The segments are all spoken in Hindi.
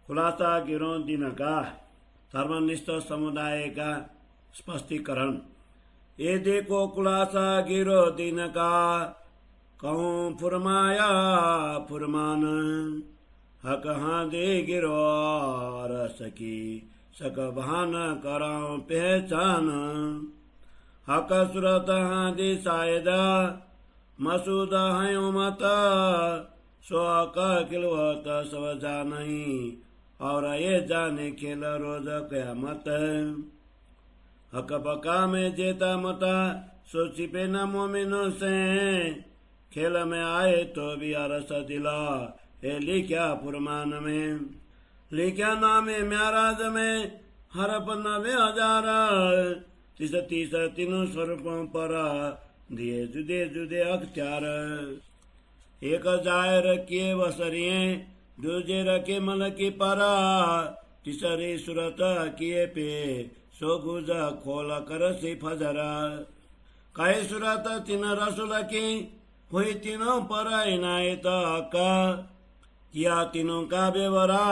खुलासा गिरोह दिन का धर्मनिष्ठ समुदाय का स्पष्टीकरण। ये देखो खुलासा गिरोह दिन का, कहूँ फुरमाया फुरमान, हक हाँ दे गिरोह रस की, सक भान कराऊं पहचान। हक सुरत हाँ दे सायदा, मसूद है उमत, सो हक खिलवत सब जानही, और ये जाने खेल रोज कयामत। हक बका में जेता मता, सो छिपे न मोमिनों से, खेल में आए तो भी अरस दिला, ए लिख्या फुरमान में। लिख्या नामे म्याराज में, हरप 90,000, 30 तीनों स्वरूपों पर दिए जुदे जुदे अख्तियार। एक जायर किए वसरिये, दूजे रखे मल की परा, तीसरी सूरत किए पे, सो गुज खोल कर सी फजरा। कई सूरत 3 रसूल की, हुई तीनों पर इनायत हक, किया तीनों का बेवरा,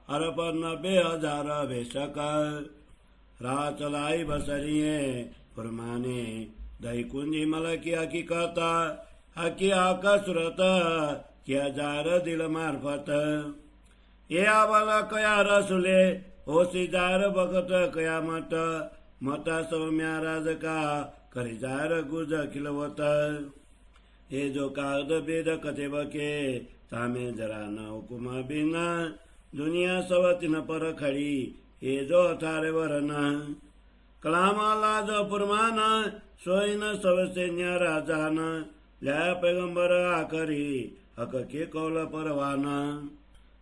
हर पर 90,000 बेशक। राह चलाई बसरिये फुरमाने, दही कुंजी मल की हकीकत, हकिया का सूरत किया जार दिल मार्फत। ये आवल कया रसूले, होशी जार बगत कयामत, मता सब म्याराज का, करी जार गुज खिलवत। ये जो कागद वेद कथे बके, तामे जरा न हुकुम बिना, दुनिया सब तिन पर खड़ी, ये जो थारे वरन। कलाम अल्लाह जो फुरमान, सोई न सबसे न्यारा जान, ल्या पैगंबर आखरी, हक के कौल परवान।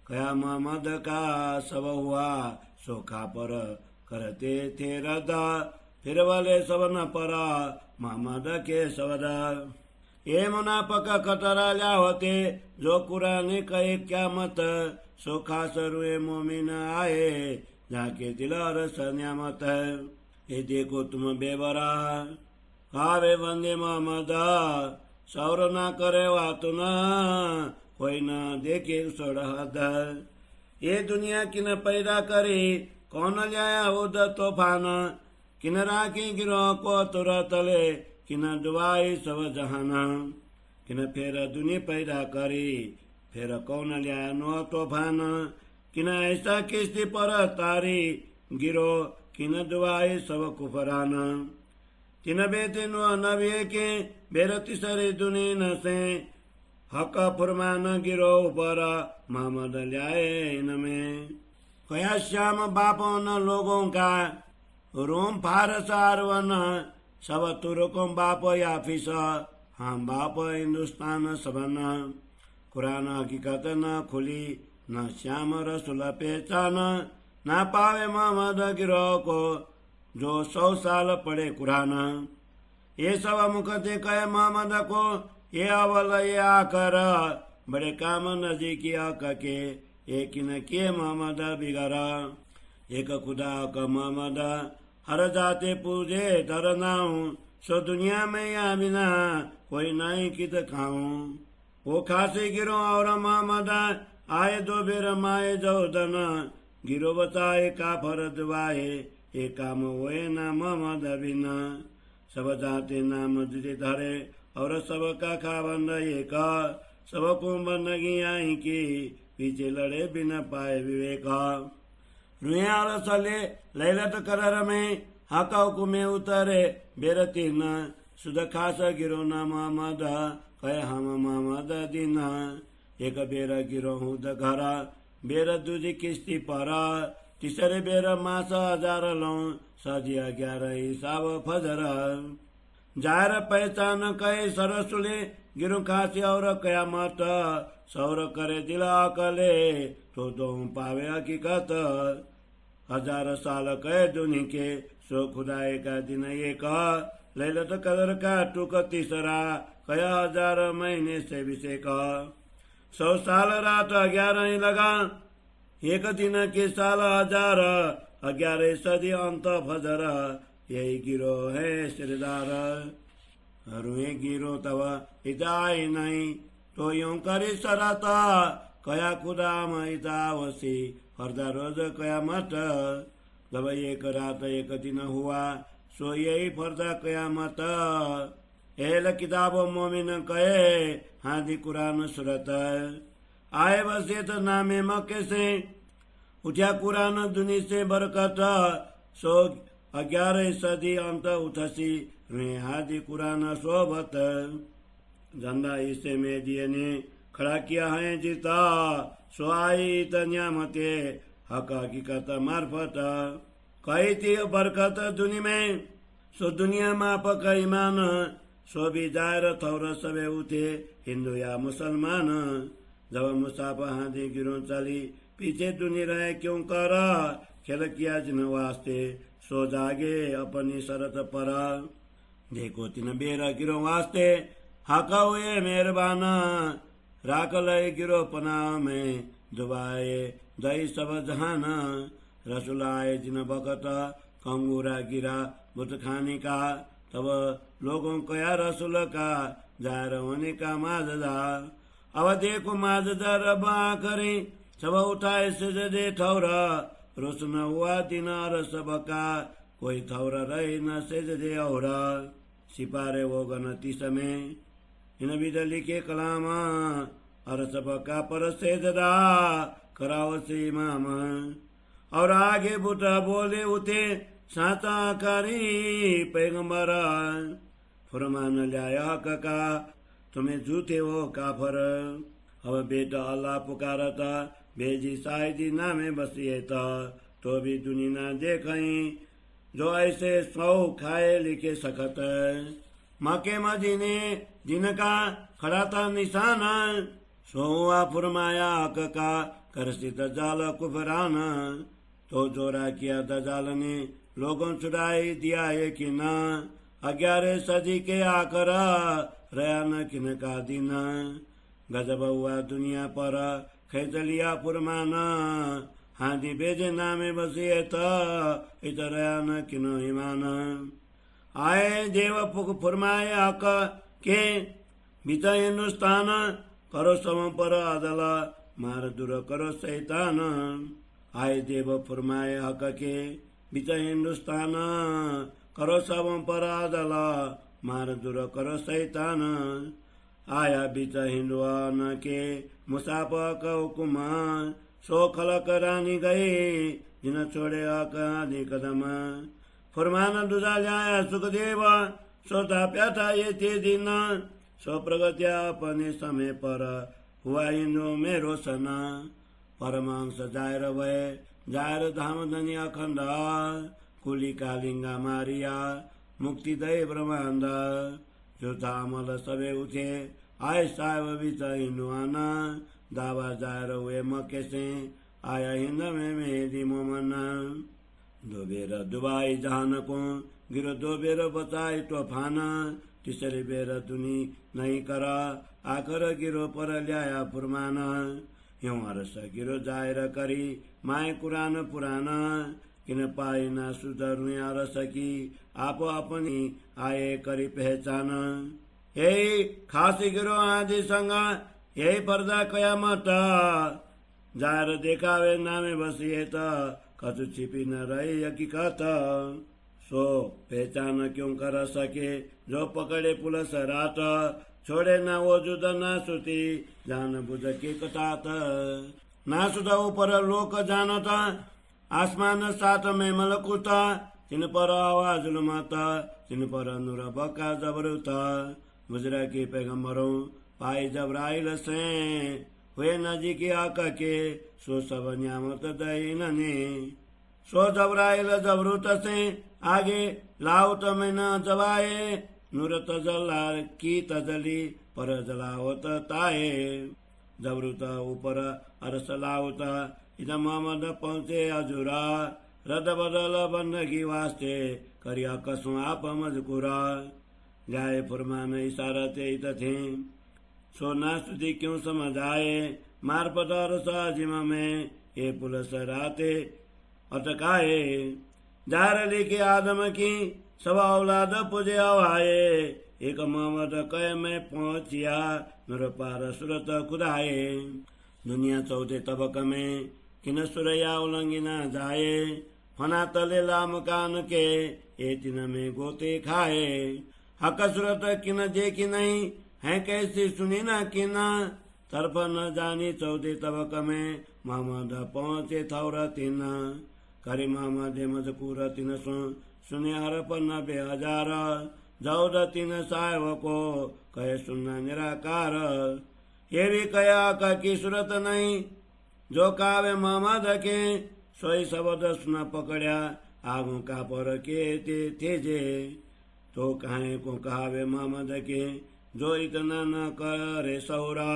कया मोहम्मद का सब हुआ, सोखा पर करते थे रदा, फिर वाले सब न परा, मोहम्मद के सवदा। ये मुनाफक कतरा ल्या होते, जो कुरानी कहे क्या मत, सो खास रुए मोमिन आए, जाके दिल रस न्यामत। ये देखो तुम बेबरा, आवे बंदे मोहम्मद, सौर ना करे वातु न, कोई न देखे सोड़ हद। ये दुनिया किन पैदा करी, कौन ल्याया उद तूफान, किन राखी गिरोह को तुरतले, किन दुआई सब जहाना। किन फेर दुनी पैदा करी, फेर कौन ल्याया नो तूफान, किन ऐसा किस्ती पर तारी, गिरो किन दुआई सब कुफरान। किन बेते नो नबी के, बेर तीसरी दुनी न से, हक फुरमान गिरो पर, मोहम्मद ल्याए इनमें। कया श्याम बापों न लोगों का, रोम फारस आरवन, सब तुर्कों बाप याफिस, हम बाप हिंदुस्तान सबन। कुरान हकीकत न खुली, न श्याम रसूल पहचान, न पावे मोहम्मद गिरोह को, जो 100 साल पढ़े कुरान। ये सब मुख देखे मोहम्मद को, ये अवल ये आकर, बड़े काम नजीकी हक के, एक न किए मोहम्मद बिगड़ा। एक खुदा का मोहम्मद, हर जाते पूजे धरनाऊं, सो दुनिया में या बिना, कोई नहीं कित खाऊं। वो खासी गिरो और मोहम्मद, आए 2 बेर माए जौदन, गिरो बताए काफर दुआए, ये काम हुए ना मोहम्मद बिना। सब जाते नाम दिते धरे, और सबका खाबंद एक, सबको बंदगी आई की, पीछे लड़े बिना पाए विवेक। रुया रसले लैलत करर में, हक हुकुमे उतरे बेर 3, सुध खास गिरो न मोहम्मद, कहे हम मोहम्मद दिन। एक बेर गिरो हुद घरा, बेर दूजी किस्ती पर, तीसरे बेर मास 1000 लौ, सजिया 11 हिसाब फजर। जार पहचान कहे सरसुले, गिरो खासी और कयामत, सौर करे दिल अकले, तो पावे हकीकत। 1000 साल कहे दुनी के, सो खुदाए का दिन एक, लैलत कदर का टुक तीसरा, कया 1000 महीने से भी से का। 100 साल रात 11 ही लगा, एक दिन के साल 1000, 11 सदी अंत फजर, यही गिरो है सिरदार। रुए गिरो तब हिदाय नहीं, तो यूं करी सरता, कया कुदाम इतावसी हरदा रोज कयामत। जब एक रात एक दिन हुआ सो यही फरदा कयामत। एल किताब मोमिन कहे हादी कुरान सूरत। आए वसियत नामे मक्के से उठ्या कुरान दुनी से बरकत। सो 11 सदी अंत उठसी रे हादी कुरान सोबत। झंडा इसे में दिए ने खड़ा किया है जीता। सो आई तन्यामते हक हकीकत मार्फत। कही थी बरकत दुनी में सो दुनिया में पक ईमान। सो भी जाएर थौर सबे उठे हिंदू या मुसलमान। जब मुसाफ हादी गिरो चली पीछे दुनी रहे क्यों कर। खेल किया जिन वास्ते सो जागे अपनी शरत पर। देखो तीन बेरा गिरो वास्ते हक हुए मेहरबान। राख लय गिरो पना में दुबाए दई सब जहान। रसूल आए जिन बकत कंगूरा गिरा बुत खाने का। तब लोगों को या रसूल का जाहिर होने का माजदा। अब देखो माजदा रबा करे सब उठाए सजदे ठौरा। रोशन हुआ दिन और सबका कोई थौरा रहे न सजदे और। सिपारे वो गनती समय इन बिदली के कलाम और सबका पर सजदा कराओ से इमाम। और आगे बुटा बोले उठे साता करी पैगंबर। फरमान लाया का तुम्हें झूठे हो काफर। अब बेटा अल्लाह पुकारता भेजी शायदी नामे बसिए तो भी दुनी ना देखई। जो ऐसे सौ खाए लिखे सकत। मके मदीने जिनका खड़ा था निशान। सो हुआ फरमाया हक का करसी दजाल कुफरान। तो जोरा किया दजाल ने लोगों छुड़ाई दिया यकीन। 11 सदी के आकर रया न किन का दिन। गजब हुआ दुनिया पर खेच लिया फुरमान। हादी बेजे नामे बसिए इधर रया न किनो ईमान। आए देव फुरमाए हक के बीता हिंदुस्तान। करो सम पर अदल मार दूर करो शैतान। आए देव फुरमाए हक के बीता हिंदुस्तान। करो सब पर अदल मार दूर करो शैतान। आया बीच हिंदुआन के मुसाफा का हुकुम। सो खलक रानी गई जिन छोड़े हक आदि कदम। फरमान दूजा लाया सुखदेव सो ताप्या था ये थे दिन। सो प्रगत्या अपने समय पर हुआ हिंदू में रोशन। परमांश जायर भय जायर धाम धनी अखंड। कुली कालिंगा मारिया मुक्ति दय ब्रह्मांड। जो धामल सबे उठे आए साहेब बीच हिंदुआना। दावा जायर हुए मक्के से आया हिंद में मेरी मोमन। दो बेर दुबाई जहान को गिरो दो बेर बचाई तूफान। तीसरे बेर दुनी नहीं करा आकर गिरो पर ल्याया फुरमान। यूं अरस गिरो जाहिर करी माए कुरान पुराना। किन पाई ना सुधरु अरस की आप अपनी आए करी पहचान। यही खासी गिरो आदि संग यही पर्दा कयामत। जाहिर देखावे नामे बसिए कछु छिपी न रही हकीकत। सो पहचान क्यों कर सके जो पकड़े पुलिस रात। छोड़े ना वो जुद ना सुती जान बुझ के कटात। ना सुधा ऊपर लोक जानता आसमान साथ में मलकुत। तिन पर आवाज जुलमत तिन पर नूर बका जबरुत। गुजरा के पैगम्बरों पाई जबराइल से हुए नजीक आका के। सो सब न्यामत दईन ने सो जबराइल जबरूत से आगे लाउत में न जवाए। नूर तजला की तजली पर जलावत ताए। जबरूत ऊपर अरस लाउत इधर मोहम्मद पहुंचे अजूरा। रद बदल बंदगी वास्ते करिया कसु आप मजकूरा। जाए फरमान इशारते इत थे सो ना स्तुति क्यों समझ आए। मारपत और साजिमा में ये पुलिस राते अटकाए। जार लेके आदम की सब औलाद पुजे आवाए। एक मोहम्मद कह में पहुंचिया नूर पार सूरत खुदाए। दुनिया चौथे तबक में किन सुरैया उलंगी न जाए फना तले लाम कान के ए तीन में गोते खाए हक सूरत किन देखी नहीं है कैसी सुनी न किना तरफ न जानी चौथे तबक में मोहम्मद पहुंचे थौर तीन करी मोहम्मद मजकूर तीन सुने हरप 90,000 जौद तीन साहेब को कहे सुनना निराकार ये भी कया की सूरत नहीं जो कावे मोहम्मद के सोई शब्द सुना पकड़या आगू का पर के थे जे तो कहे को कहावे मोहम्मद के जो इतना न करे सौरा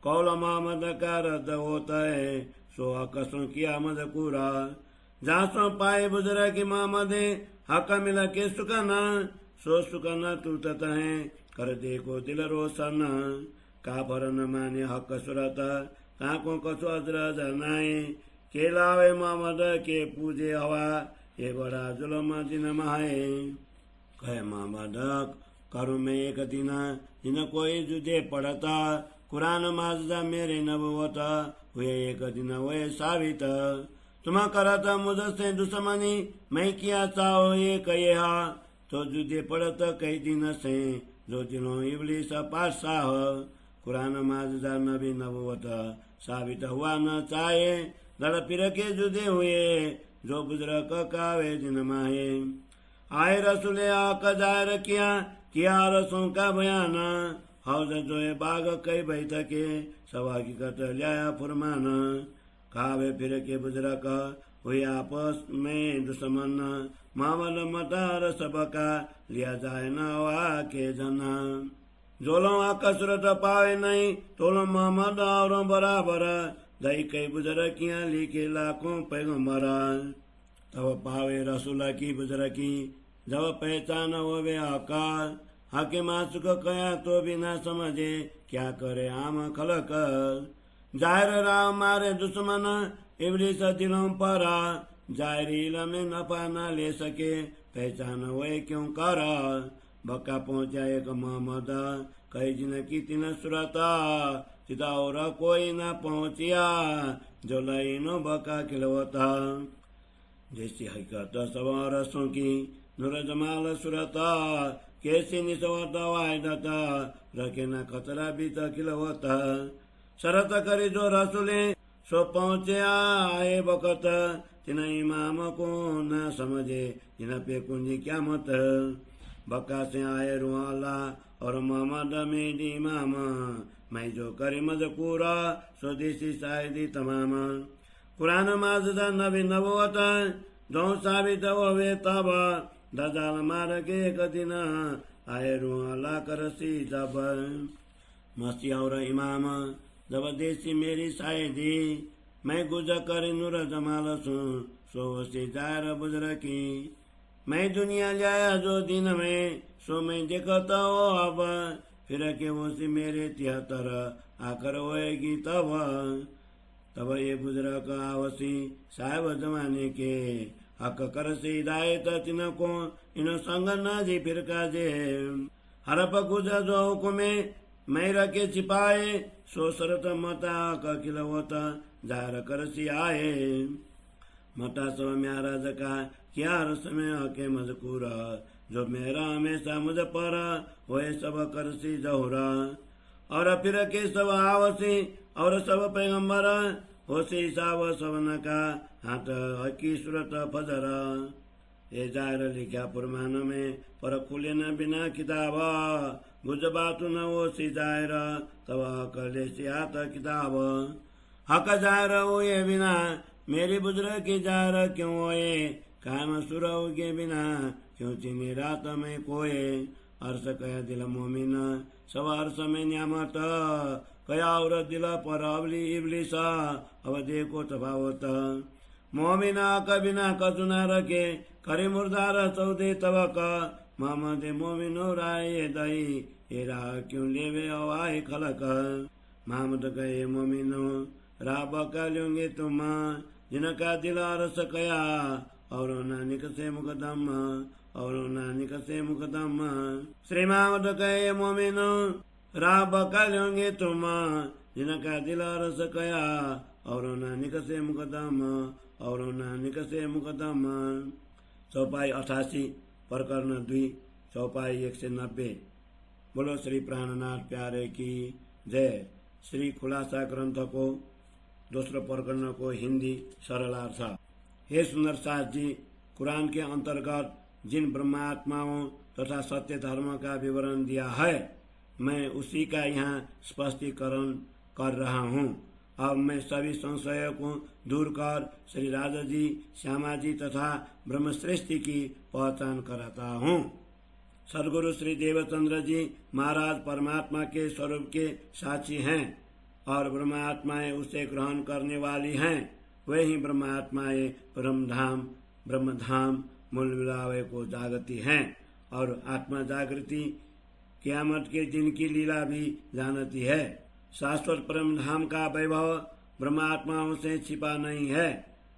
कौल मोहम्मद का रद्द होता है सो अकसों किया मजकूरा जासों पाए बुजुर्ग की मोहम्मद हक मिला के सुकना सो सुकना तुरत है कर देखो दिल रोशन काफर न माने हक सूरत काको कसो अजर जनाए के लावे मोहम्मद के पूजे हवा ये बड़ा जुलम दिन माए कहे मोहम्मद करूँ मैं एक दिन जिन कोई जुदे पढ़ता कुरान माजदा मेरे नबुवत हुए एक दिन हुए साबित तुम करता मुझसे दुश्मनी मैं किया चाहो ये कहे तो जुदे पढ़त कई दिन से जो दिनों इबलीस पाशाह कुरान माजदा नबी नबुवत साबित हुआ न चाहे लड़ फिर के जुदे हुए जो बुजुर्ग कावे दिन माहे आए रसूले आका जाहिर किया रसों का बयान हौज जो बाग कई बैठके सब हकीकत लिया फुरमान कावे फिर के बुजुर्ग हुए आपस में दुश्मन मामल मदार सबका लिया जाए न वा के जना जोलो कसरत पावे नहीं तोलो मोहम्मद और बराबर दई कई बुजुर्ग किया लिखे लाखों पैगंबर तब पावे रसूल की बुजुर्ग की जब पहचान होवे आकार हके मासुक कया तो भी ना समझे क्या करे आम खलक जाहिर राम मारे दुश्मन इबलीस दिलों पर जाहिर में नफा न ले सके पहचान हुए क्यों कर बक्का पहुंचा एक मोहम्मद कई जिन की तीन सुरता चिता और कोई न पहुंचिया जो लई नो बका खिलवता जैसी हकीकत सवा रसों की नूर जमाल सुरता कैसी निसवता वायदता रखे न खतरा भी खिलवता शरत करी जो रसूले सो पहुंचे आए बकत तिन इमाम को न समझे जिन पे कुंजी क्या मत बक्का से आए रुआला और मोहम्मद मेरी इमाम मैं जो करे मजकूरा स्वदेशी शायदी तमाम कुरान माजदा नबी नबुवत दो साबित होवे तब दजाल मार के एक दिन आए रुआला करसी जब मसी और इमाम जब देसी मेरी शायदी मैं गुजर कर नूर जमाल सो से जार बुजुर्ग की मैं दुनिया लाया जो दिन में सो मैं देखता हो अब फिर के वो से मेरे 73 आकर होएगी तब ये बुजुर्ग आवसी साहब जमाने के हक कर से हिदायत तिन को इन संग न जी फिर का जे हरप गुजर जो हुक्मे मैं रखे छिपाए सो सरत मता का खिलवता जाहिर कर सी आए मता सब म्यारा जका क्या रस्म के मजकूरा जो मेरा हमेशा मुझ पर होए सब कर सी जहुरा और फिर के सब आवसी और सब पैगंबर होसी साव सबन का हाथ हकी सूरत फजर ये जाहिर लिखा पुरमान में पर खुले न बिना किताब बुझ बात न वो सी जाहिर तब कर से हाथ किताब हक जाहिर हुए बिना मेरी बुजुर्ग की जाहिर क्यों होए कायम सुर के बिना क्यों चिनी रात में कोए अर्श कया दिल मोमिन सब अर्श में न्यामत कया और दिल पर अबली इबलिस अब देखो तफावत मोमिना कबिना कसुना रखे करे मुर्दार सौदे तबक मोहम्मद मोमिनो राय दई ये राह क्यों लेवे आए खलक मोहम्मद कहे मोमिनो राह बका लोगे तुम जिनका दिल अरस कया और नानिक से मुकदम और नानिक से मुकदम श्री मोहम्मद कहे मोमिनो राह बका लोगे तुम जिनका दिल रस कया और निकसे मुकदम और निकसे मुकदम। चौपाई 88 प्रकरण 2 चौपाई 190। बोलो श्री प्राणनाथ प्यारे की जय। श्री खुलासा ग्रंथ को दोस्रो प्रकरण को हिंदी सरलार्थ। हे सुंदर साथ जी, कुरान के अंतर्गत जिन ब्रह्मात्माओं तथा सत्य धर्म का विवरण दिया है, मैं उसी का यहाँ स्पष्टीकरण कर रहा हूँ। अब मैं सभी संशयों को दूर कर श्री राजा जी, श्यामा जी तथा ब्रह्मश्रेष्ठी की पहचान कराता हूँ। सदगुरु श्री देवचंद्र जी महाराज परमात्मा के स्वरूप के साक्षी हैं और ब्रह्मात्माएं उसे ग्रहण करने वाली हैं। वे ही ब्रह्मात्माएं ब्रह्मधाम मूल विलावे को जागती हैं और आत्मा जागृति क़यामत के दिन की लीला भी जानती है। शाश्वत परम धाम का वैभव ब्रह्मात्माओं से छिपा नहीं है।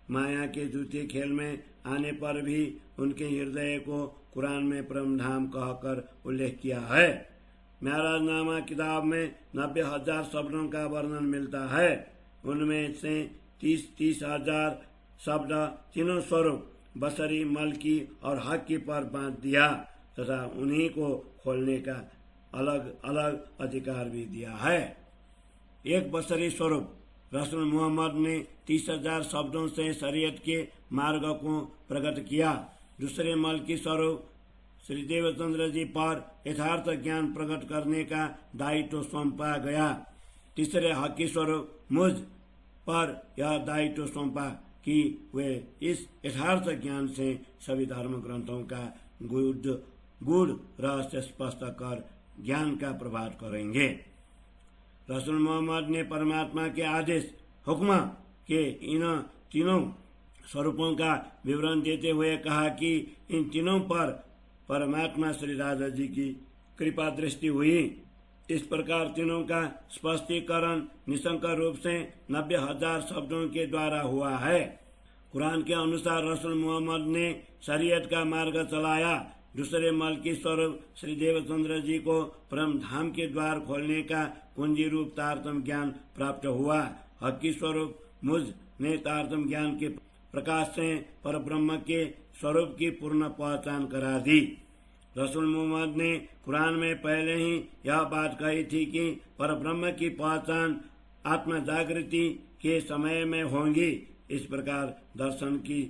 माया के झूठे खेल में आने पर भी उनके हृदय को कुरान में परम धाम कहकर उल्लेख किया है। महराजनामा किताब में 90,000 शब्दों का वर्णन मिलता है। उनमें से 30,000 शब्द तीनों स्वरूप बसरी, मलकी और हकी पर बांट दिया तथा उन्हीं को खोलने का अलग अलग अधिकार भी दिया है। एक बसरी स्वरूप रसूल मोहम्मद ने 30,000 शब्दों से शरीयत के मार्ग को प्रकट किया। दूसरे मलकी स्वरूप श्री देवचंद्र जी पर यथार्थ ज्ञान प्रकट करने का दायित्व सौंपा गया। तीसरे हकी स्वरूप मुझ पर यह दायित्व सौंपा कि वे इस यथार्थ ज्ञान से सभी धर्म ग्रंथों का गूढ़ रहस्य स्पष्ट कर ज्ञान का प्रभाव करेंगे। रसूल मोहम्मद ने परमात्मा के आदेश हुक्म के इन तीनों स्वरूपों का विवरण देते हुए कहा कि इन तीनों पर परमात्मा श्री राजा जी की कृपा दृष्टि हुई। इस प्रकार तीनों का स्पष्टीकरण निशंक रूप से 90,000 शब्दों के द्वारा हुआ है। कुरान के अनुसार रसूल मोहम्मद ने शरीयत का मार्ग चलाया। दूसरे मलकी स्वरूप श्री देवचंद्र जी को परम धाम के द्वार खोलने का कुंजी रूप तारतम ज्ञान प्राप्त हुआ। हकी स्वरूप मुझ ने तारतम ज्ञान के प्रकाश से पर ब्रह्म के स्वरूप की पूर्ण पहचान करा दी। रसूल मोहम्मद ने कुरान में पहले ही यह बात कही थी कि पर ब्रह्म की पहचान आत्मा जागृति के समय में होंगी। इस प्रकार दर्शन की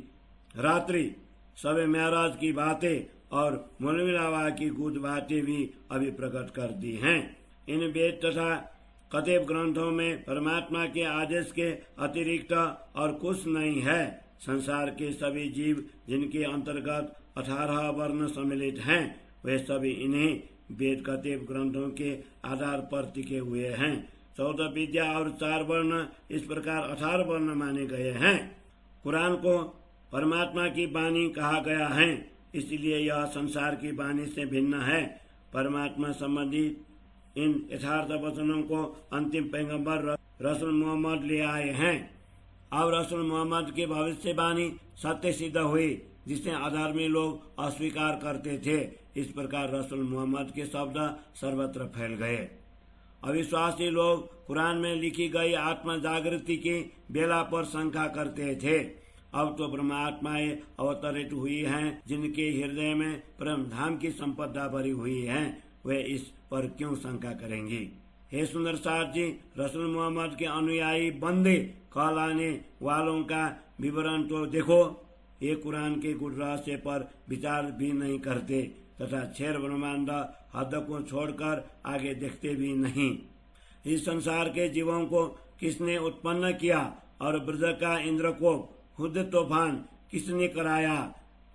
रात्रि, शब महराज की बातें और मूलविलावा की गुद बातें भी अभी प्रकट कर दी हैं। इन वेद तथा कतेब ग्रंथों में परमात्मा के आदेश के अतिरिक्त और कुछ नहीं है। संसार के सभी जीव जिनके अंतर्गत 18 वर्ण सम्मिलित हैं, वे सभी इन्हीं वेद कतेब ग्रंथों के आधार पर टिके हुए हैं। 14 विद्या और 4 वर्ण, इस प्रकार 18 वर्ण माने गए हैं। कुरान को परमात्मा की वाणी कहा गया है, इसलिए यह संसार की वाणी से भिन्न है। परमात्मा संबंधित इन यथार्थ वचनों को अंतिम पैगंबर रसूल मोहम्मद ले आए हैं। अब रसूल मोहम्मद की भविष्यवाणी सत्य सिद्ध हुई, जिसके आधार में लोग अस्वीकार करते थे। इस प्रकार रसूल मोहम्मद के शब्द सर्वत्र फैल गए। अविश्वासी लोग कुरान में लिखी गई आत्मा जागृति की बेला पर शंका करते थे। अब तो ब्रह्मात्माएं अवतरित हुई हैं, जिनके हृदय में परम धाम की संपदा भरी हुई है। वे इस पर क्यों शंका करेंगी। हे सुंदर साथ जी, रसूल मोहम्मद के अनुयायी बंदे कहलाने वालों का विवरण तो देखो। ये कुरान के गुड़ रहस्य पर विचार भी नहीं करते तथा छेर ब्रह्मांड हद को छोड़कर आगे देखते भी नहीं। इस संसार के जीवों को किसने उत्पन्न किया और ब्रज का इंद्र को खुद तूफान किसने कराया।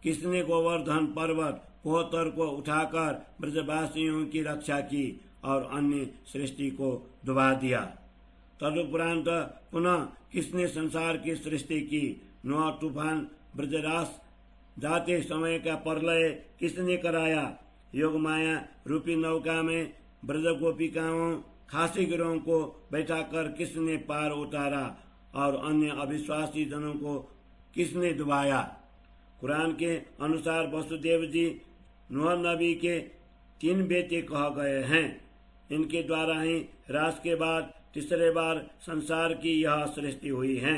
किसने गोवर्धन पर्वत कोहतर को उठाकर ब्रजवासियों की रक्षा की और अन्य सृष्टि को डुबा दिया। तदुपरांत पुनः किसने संसार की सृष्टि की। नोह तूफान, ब्रजरास जाते समय का प्रलय किसने कराया। योग माया रूपी नौका में ब्रज गोपिकाओं खासी गिरों को बैठाकर किसने पार उतारा और अन्य अविश्वासी जनों को किसने डुबाया। कुरान के अनुसार वसुदेव जी नूह नबी के 3 बेटे कह गए हैं। इनके द्वारा ही रास के बाद तीसरे बार संसार की यह सृष्टि हुई है।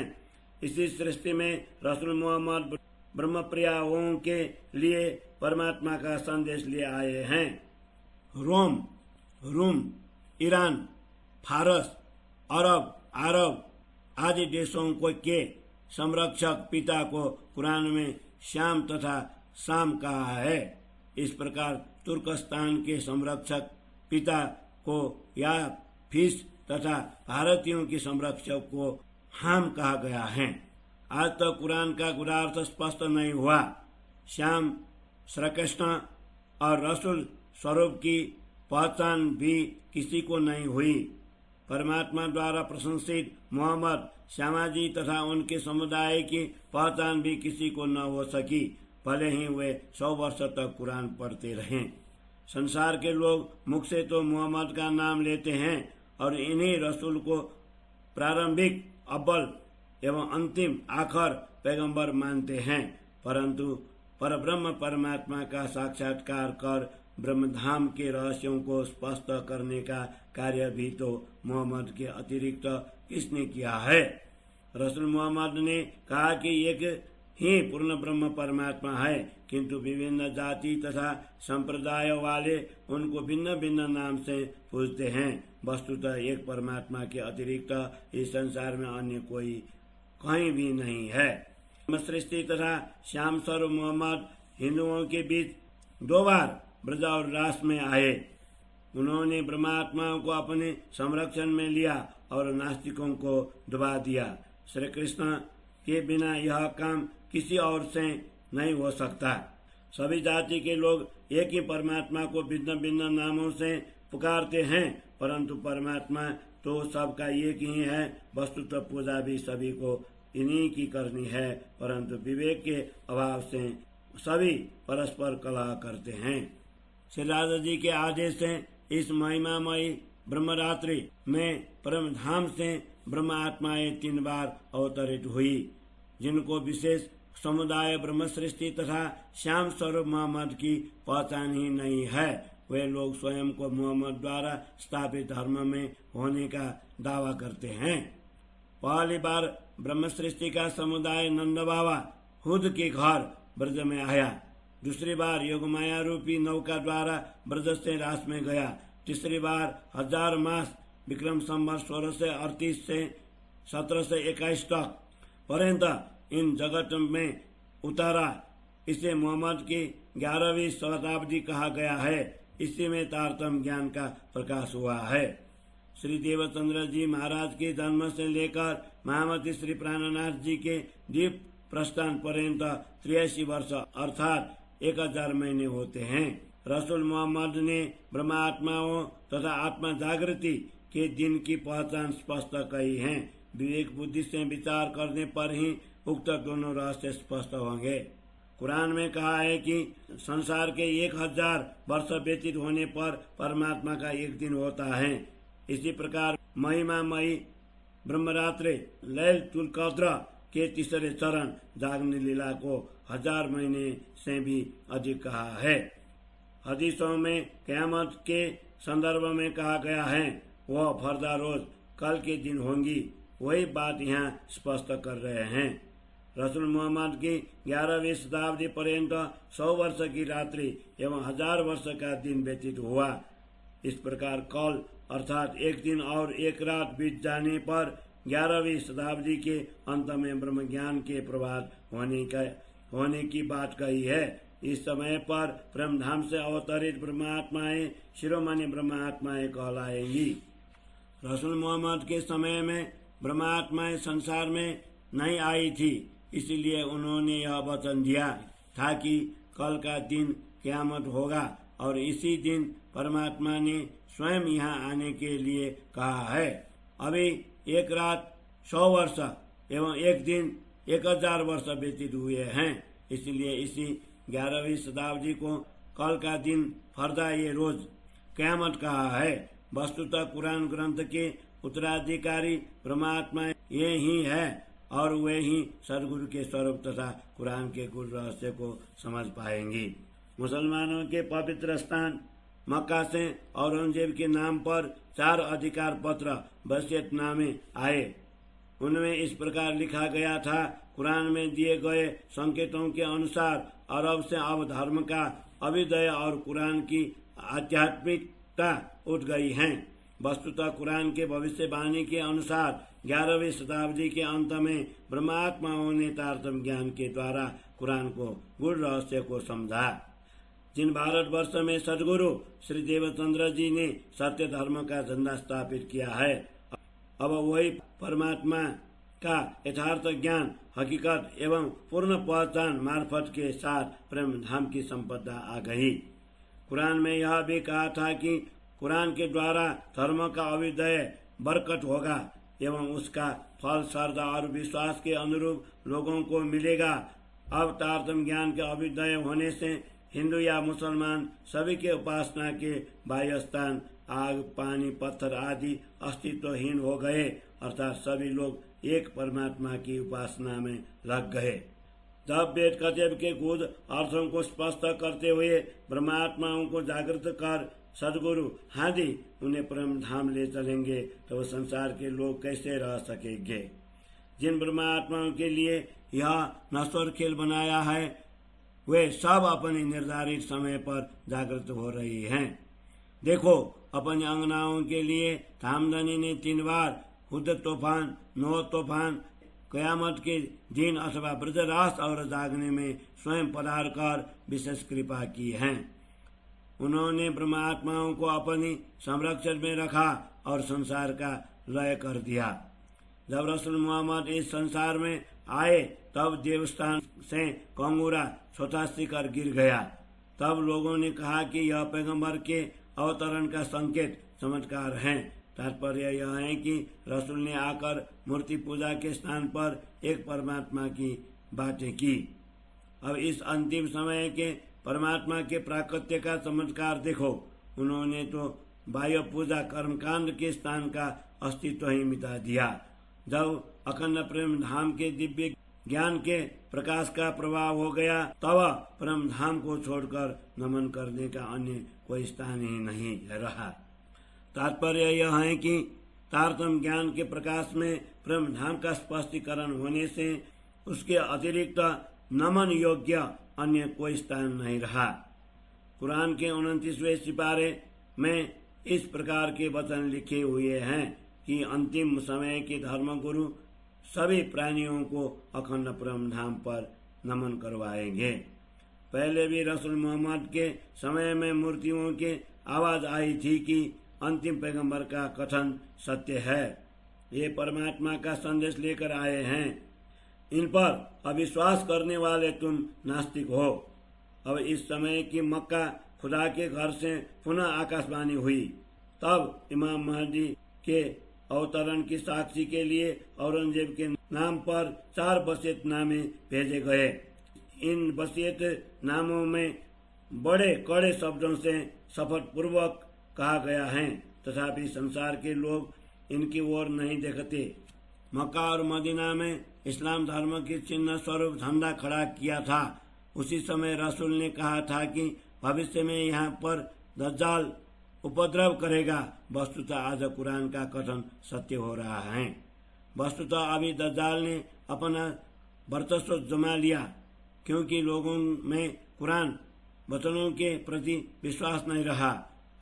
इसी सृष्टि में रसूल मोहम्मद ब्रह्मप्रियाओं के लिए परमात्मा का संदेश ले आए हैं। रूम, ईरान, फारस, अरब आदि देशों के संरक्षक पिता को कुरान में श्याम तथा शाम कहा है। इस प्रकार तुर्कस्तान के संरक्षक पिता को याफिस तथा भारतीयों के संरक्षक को हाम कहा गया है। आज तक कुरान का गुणार्थ स्पष्ट नहीं हुआ। श्याम श्री कृष्ण और रसूल स्वरूप की पहचान भी किसी को नहीं हुई। परमात्मा द्वारा प्रशंसित मोहम्मद श्यामाजी तथा उनके समुदाय की पहचान भी किसी को न हो सकी, भले ही वे 100 वर्ष तक कुरान पढ़ते रहे। संसार के लोग मुख से तो मोहम्मद का नाम लेते हैं और इन्हीं रसूल को प्रारंभिक, अव्वल एवं अंतिम आखिर पैगंबर मानते हैं, परंतु परब्रह्म परमात्मा का साक्षात्कार कर ब्रह्मधाम के रहस्यों को स्पष्ट करने का कार्य भी तो मोहम्मद के अतिरिक्त किसने किया है? रसूल मोहम्मद ने कहा कि एक ही पूर्ण ब्रह्म परमात्मा है, किंतु विभिन्न जाति तथा संप्रदाय वाले उनको भिन्न भिन्न नाम से पूजते हैं। वस्तुतः एक परमात्मा के अतिरिक्त इस संसार में अन्य कोई कहीं भी नहीं है। सृष्टि तथा श्याम स्वरूप मोहम्मद हिंदुओं के बीच 2 बार ब्रज और रास में आए। उन्होंने ब्रह्मात्माओं को अपने संरक्षण में लिया और नास्तिकों को दबा दिया। श्री कृष्ण के बिना यह काम किसी और से नहीं हो सकता। सभी जाति के लोग एक ही परमात्मा को भिन्न भिन्न नामों से पुकारते हैं, परंतु परमात्मा तो सबका एक ही है। वस्तुतः पूजा भी सभी को इन्हीं की करनी है, परंतु विवेक के अभाव से सभी परस्पर कलह करते हैं। श्री राजा जी के आदेश से इस महिमामयी ब्रह्मरात्रि में परम धाम से ब्रह्म आत्माएं 3 बार अवतरित हुई, जिनको विशेष समुदाय ब्रह्म सृष्टि तथा श्याम स्वरूप मोहम्मद की पहचान ही नहीं है। वे लोग स्वयं को मोहम्मद द्वारा स्थापित धर्म में होने का दावा करते हैं। पहली बार ब्रह्म सृष्टि का समुदाय नंद बाबा खुद के घर ब्रज में आया। दूसरी बार योगमाया रूपी नौका द्वारा ब्रज से रास में गया। तीसरी बार 1000 मास विक्रम संवत 1638 से 1721 तक पर्यंत इन जगत में उतारा। इसे मोहम्मद की 11वीं शताब्दी कहा गया है। इसी में तारतम्य ज्ञान का प्रकाश हुआ है। श्री देवचंद्र जी महाराज के जन्म से लेकर महामती श्री प्राणनाथ जी के द्वीप प्रस्थान पर्यंत 83 वर्ष अर्थात 1000 महीने होते हैं। रसूल मोहम्मद ने ब्रह्मात्माओं तथा आत्मा जागृति के दिन की पहचान स्पष्ट कही है। विवेक बुद्धि से विचार करने पर ही उक्त दोनों रहस्य स्पष्ट होंगे। कुरान में कहा है कि संसार के 1000 वर्ष व्यतीत होने पर परमात्मा का एक दिन होता है। इसी प्रकार महिमामयी ब्रह्मरात्रि लैलतुल कद्र के तीसरे चरण जागने लीला को 1000 महीने से भी अधिक कहा है। हदीसों में क़यामत के संदर्भ में कहा गया है, वह फरदा रोज कल के दिन होंगी। वही बात यहाँ स्पष्ट कर रहे हैं। रसूल मोहम्मद की 11वीं शताब्दी पर्यंत 100 वर्ष की रात्रि एवं 1000 वर्ष का दिन व्यतीत हुआ। इस प्रकार कल अर्थात एक दिन और एक रात बीत जाने पर 11वीं शताब्दी के अंत में ब्रह्म ज्ञान के प्रभात होने की बात कही है। इस समय पर ब्रह्मधाम से अवतरित ब्रह्मात्माएं शिरोमणि ब्रह्मात्माएं कहलाएंगी। रसूल मोहम्मद के समय में ब्रह्मात्माएं संसार में नहीं आई थी, इसलिए उन्होंने यह वचन दिया था कि कल का दिन क़यामत होगा और इसी दिन परमात्मा ने स्वयं यहाँ आने के लिए कहा है। अभी एक रात 100 वर्ष एवं एक दिन 1000 वर्ष व्यतीत हुए हैं, इसलिए इसी 11वीं शताब्दी को कल का दिन फरदा ये रोज क़यामत कहा है। वस्तुतः कुरान ग्रंथ के उत्तराधिकारी ब्रह्मात्मा ये ही है और वे ही सदगुरु के स्वरूप तथा कुरान के गुण रहस्य को समझ पाएंगी। मुसलमानों के पवित्र स्थान मक्का से औरंगजेब के नाम पर 4 अधिकार पत्र वसीयतनामे आए। उनमें इस प्रकार लिखा गया था, कुरान में दिए गए संकेतों के अनुसार अरब से अब धर्म का अभ्युदय और कुरान की आध्यात्मिकता उठ गई है। वस्तुतः कुरान के भविष्यवाणी के अनुसार 11वीं शताब्दी के अंत में ब्रह्मात्माओं ने तारतम्य ज्ञान के द्वारा कुरान को गूढ़ रहस्य को समझा। जिन भारतवर्ष में सदगुरु श्री देवचंद्र जी ने सत्य धर्म का झंडा स्थापित किया है, अब वही परमात्मा का यथार्थ ज्ञान, हकीकत एवं पूर्ण पहचान मार्फत के साथ प्रेम धाम की संपदा आ गई। कुरान में यह भी कहा था कि कुरान के द्वारा धर्म का अभ्युदय बरकत होगा एवं उसका फल श्रद्धा और विश्वास के अनुरूप लोगों को मिलेगा। अब तारतम्य ज्ञान के अभ्युदय होने से हिंदू या मुसलमान सभी के उपासना के बाह्य स्थान आग, पानी, पत्थर आदि अस्तित्वहीन हो गए, अर्थात सभी लोग एक परमात्मा की उपासना में लग गए। तब वेद कतब के खुद अर्थों को स्पष्ट करते हुए ब्रह्मात्माओं को जागृत कर सदगुरु हादि उन्हें परम धाम ले चलेंगे तो वो संसार के लोग कैसे रह सकेंगे। जिन ब्रह्मात्माओं के लिए यह नश्वर खेल बनाया है वे सब अपने निर्धारित समय पर जागृत हो रही हैं। देखो, अपने अंगनाओं के लिए धामधनी ने 3 बार हुद तूफान, नोह तूफान, कयामत के दिन अथवा ब्रजरास और जागने में स्वयं पधार कर विशेष कृपा की है। उन्होंने ब्रह्मात्माओं को अपनी संरक्षण में रखा और संसार का लय कर दिया। जब रसूल मोहम्मद इस संसार में आए तब देवस्थान से कंगूरा छोटा शिखर गिर गया। तब लोगों ने कहा कि यह पैगंबर के अवतरण का संकेत चमत्कार है। तात्पर्य यह है कि रसूल ने आकर मूर्ति पूजा के स्थान पर एक परमात्मा की बातें की। अब इस अंतिम समय के परमात्मा के प्राकट्य का चमत्कार देखो। उन्होंने तो बाह्य पूजा कर्मकांड के स्थान का अस्तित्व ही मिटा दिया। जब अखंड प्रेम धाम के दिव्य ज्ञान के प्रकाश का प्रभाव हो गया तब परम धाम को छोड़कर नमन करने का अन्य कोई स्थान ही नहीं रहा। तात्पर्य यह है कि तारतम्य ज्ञान के प्रकाश में प्रेम धाम का स्पष्टीकरण होने से उसके अतिरिक्त नमन योग्य अन्य कोई स्थान नहीं रहा। कुरान के 29वें सिपारे में इस प्रकार के वचन लिखे हुए हैं कि अंतिम समय के धर्मगुरु सभी प्राणियों को अखंड परम धाम पर नमन करवाएंगे। पहले भी रसूल मोहम्मद के समय में मूर्तियों के आवाज आई थी कि अंतिम पैगंबर का कथन सत्य है, ये परमात्मा का संदेश लेकर आए हैं, इन पर अविश्वास करने वाले तुम नास्तिक हो। अब इस समय की मक्का खुदा के घर से पुनः आकाशवाणी हुई। तब इमाम महदी के अवतरण की साक्षी के लिए औरंगजेब के नाम पर 4 वसीयतनामे भेजे गए। इन वसीयतनामों में बड़े कड़े शब्दों से शपथ पूर्वक कहा गया है, तथापि संसार के लोग इनकी ओर नहीं देखते। मक्का और मदीना में इस्लाम धर्म के चिन्ह स्वरूप झंडा खड़ा किया था। उसी समय रसूल ने कहा था कि भविष्य में यहाँ पर दज्जाल उपद्रव करेगा। वस्तुतः आज कुरान का कथन सत्य हो रहा है। वस्तुतः अभी दज्जाल ने अपना वर्चस्व जमा लिया, क्योंकि लोगों में कुरान वचनों के प्रति विश्वास नहीं रहा।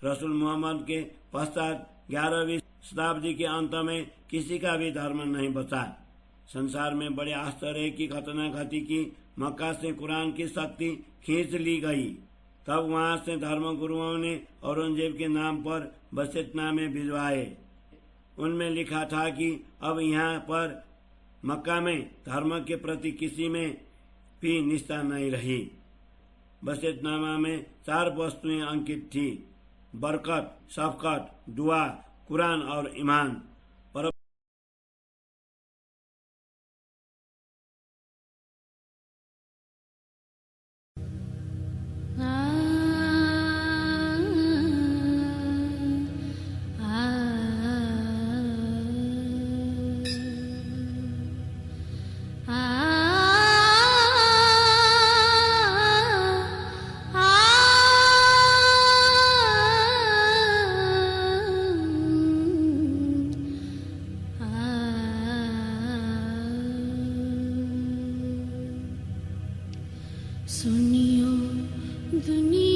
रसूल मोहम्मद के पश्चात 11वीं शताब्दी के अंत में किसी का भी धर्म नहीं बचा। संसार में बड़े आश्चर्य की घटना घटी कि मक्का से कुरान की शक्ति खींच ली गई। तब वहां से धर्म गुरुओं ने औरंगजेब के नाम पर वसीयतनामे भिजवाए। उनमें लिखा था कि अब यहाँ पर मक्का में धर्म के प्रति किसी में भी निष्ठा नहीं रही। वसीयतनामा में 4 वस्तुएं अंकित थी: बरकत, शफकत, दुआ, कुरान और ईमान। सुनियो दुनिया